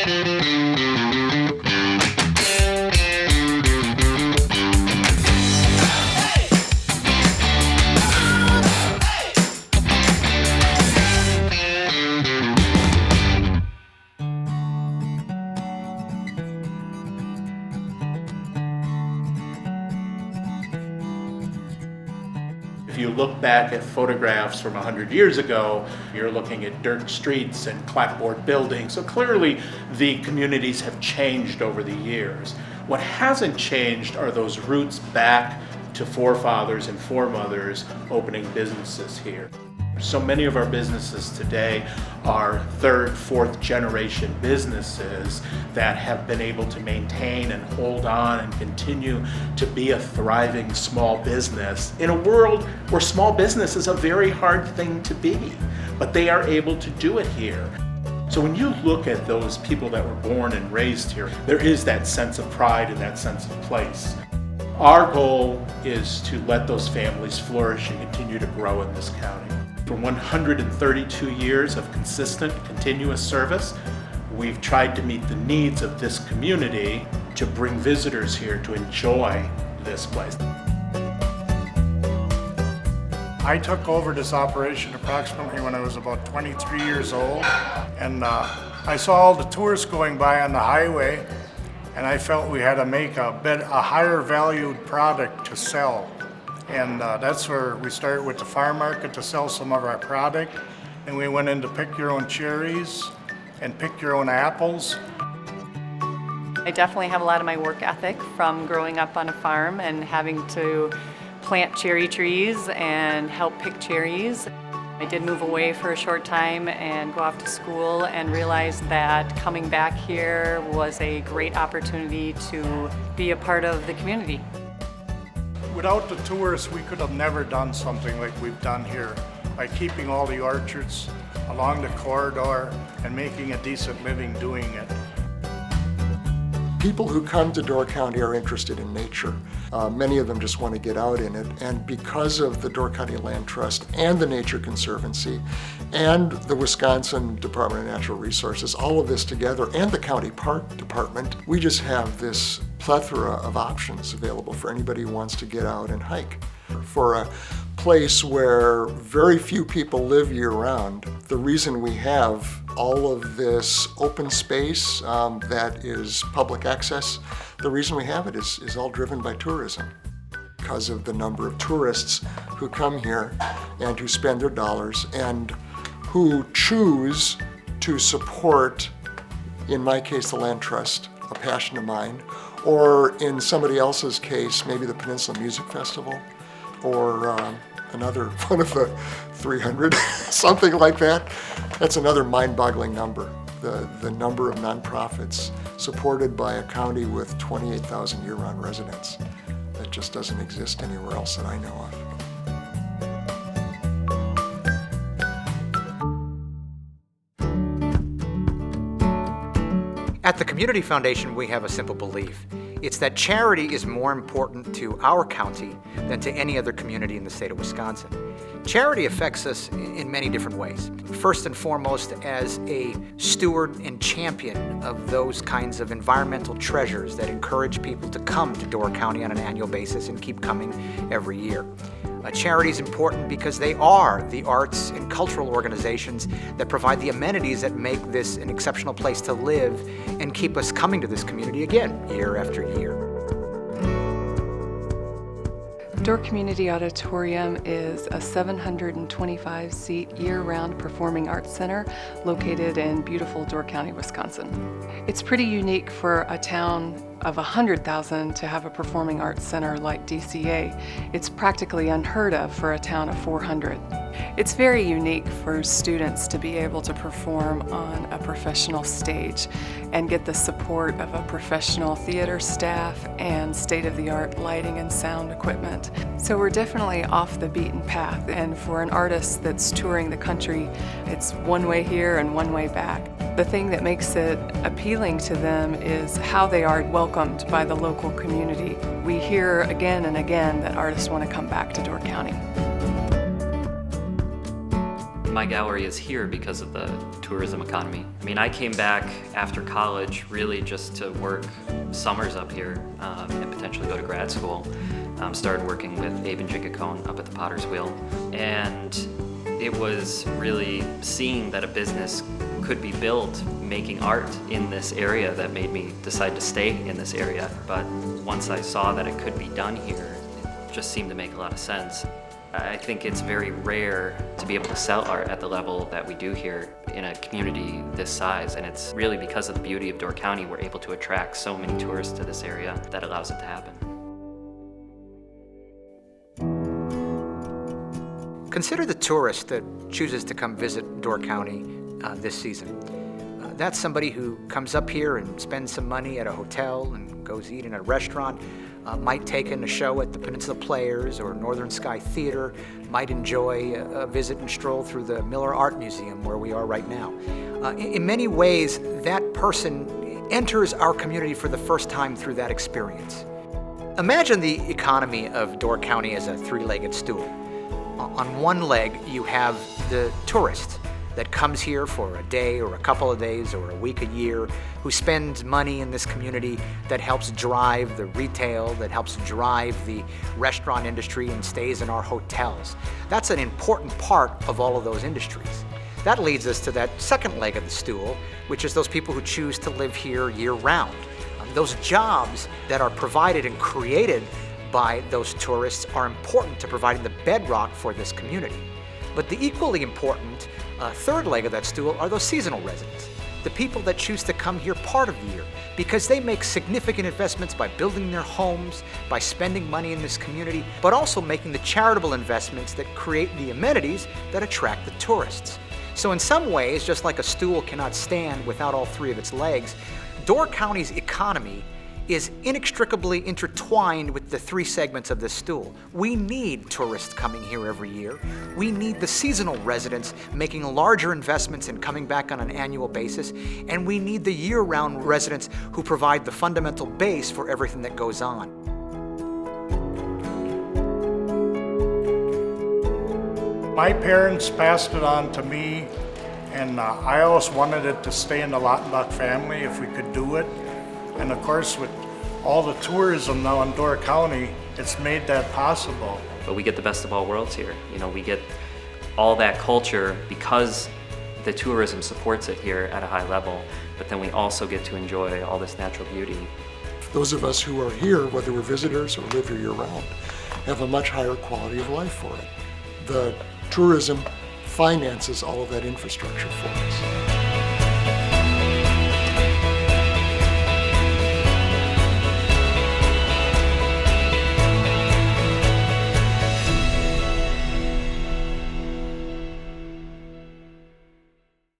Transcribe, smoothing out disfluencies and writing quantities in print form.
If you look back at photographs from 100 years ago, you're looking at dirt streets and clapboard buildings. So clearly the communities have changed over the years. What hasn't changed are those roots back to forefathers and foremothers opening businesses here. So many of our businesses today are third, fourth generation businesses that have been able to maintain and hold on and continue to be a thriving small business in a world where small business is a very hard thing to be, but they are able to do it here. So when you look at those people that were born and raised here, there is that sense of pride and that sense of place. Our goal is to let those families flourish and continue to grow in this county. For 132 years of consistent, continuous service, we've tried to meet the needs of this community to bring visitors here to enjoy this place. I took over this operation approximately when I was about 23 years old, and I saw all the tourists going by on the highway, and I felt we had to make a higher valued product to sell. And that's where we started with the farm market to sell some of our product. And we went into pick your own cherries and pick your own apples. I definitely have a lot of my work ethic from growing up on a farm and having to plant cherry trees and help pick cherries. I did move away for a short time and go off to school and realized that coming back here was a great opportunity to be a part of the community. Without the tourists, we could have never done something like we've done here by keeping all the orchards along the corridor and making a decent living doing it. People who come to Door County are interested in nature. Many of them just want to get out in it, and because of the Door County Land Trust and the Nature Conservancy and the Wisconsin Department of Natural Resources, all of this together, and the County Park Department, we just have this plethora of options available for anybody who wants to get out and hike. For a place where very few people live year-round, the reason we have all of this open space that is public access, the reason we have it is all driven by tourism. Because of the number of tourists who come here and who spend their dollars and who choose to support, in my case, the Land Trust, a passion of mine, or in somebody else's case, maybe the Peninsula Music Festival, or another one of the 300, something like that. That's another mind-boggling number, the number of nonprofits supported by a county with 28,000 year-round residents. That just doesn't exist anywhere else that I know of. At the Community Foundation, we have a simple belief. It's that charity is more important to our county than to any other community in the state of Wisconsin. Charity affects us in many different ways. First and foremost, as a steward and champion of those kinds of environmental treasures that encourage people to come to Door County on an annual basis and keep coming every year. Charity is important because they are the arts and cultural organizations that provide the amenities that make this an exceptional place to live and keep us coming to this community again, year after year. Door Community Auditorium is a 725-seat year-round performing arts center located in beautiful Door County, Wisconsin. It's pretty unique for a town of 100,000 to have a performing arts center like DCA. It's practically unheard of for a town of 400. It's very unique for students to be able to perform on a professional stage and get the support of a professional theater staff and state-of-the-art lighting and sound equipment. So we're definitely off the beaten path, and for an artist that's touring the country, it's one way here and one way back. The thing that makes it appealing to them is how they are welcomed by the local community. We hear again and again that artists want to come back to Door County. My gallery is here because of the tourism economy. I mean, I came back after college really just to work summers up here and potentially go to grad school. Started working with Abe and Jinkacone up at the Potter's Wheel. And it was really seeing that a business could be built making art in this area that made me decide to stay in this area. But once I saw that it could be done here, it just seemed to make a lot of sense. I think it's very rare to be able to sell art at the level that we do here in a community this size, and it's really because of the beauty of Door County we're able to attract so many tourists to this area that allows it to happen. Consider the tourist that chooses to come visit Door County this season. That's somebody who comes up here and spends some money at a hotel and goes eat in a restaurant, might take in a show at the Peninsula Players or Northern Sky Theater, might enjoy a visit and stroll through the Miller Art Museum where we are right now. In many ways, that person enters our community for the first time through that experience. Imagine the economy of Door County as a three-legged stool. On one leg, you have the tourist that comes here for a day or a couple of days or a week a year, who spends money in this community, that helps drive the retail, that helps drive the restaurant industry and stays in our hotels. That's an important part of all of those industries. That leads us to that second leg of the stool, which is those people who choose to live here year-round. Those jobs that are provided and created by those tourists are important to providing the bedrock for this community. But the equally important third leg of that stool are those seasonal residents, the people that choose to come here part of the year because they make significant investments by building their homes, by spending money in this community, but also making the charitable investments that create the amenities that attract the tourists. So in some ways, just like a stool cannot stand without all three of its legs, Door County's economy is inextricably intertwined with the three segments of this stool. We need tourists coming here every year. We need the seasonal residents making larger investments and coming back on an annual basis. And we need the year-round residents who provide the fundamental base for everything that goes on. My parents passed it on to me, and I always wanted it to stay in the Lautenbach family if we could do it. And of course, with all the tourism now in Door County, it's made that possible. But we get the best of all worlds here. You know, we get all that culture because the tourism supports it here at a high level, but then we also get to enjoy all this natural beauty. Those of us who are here, whether we're visitors or live here year-round, have a much higher quality of life for it. The tourism finances all of that infrastructure for us.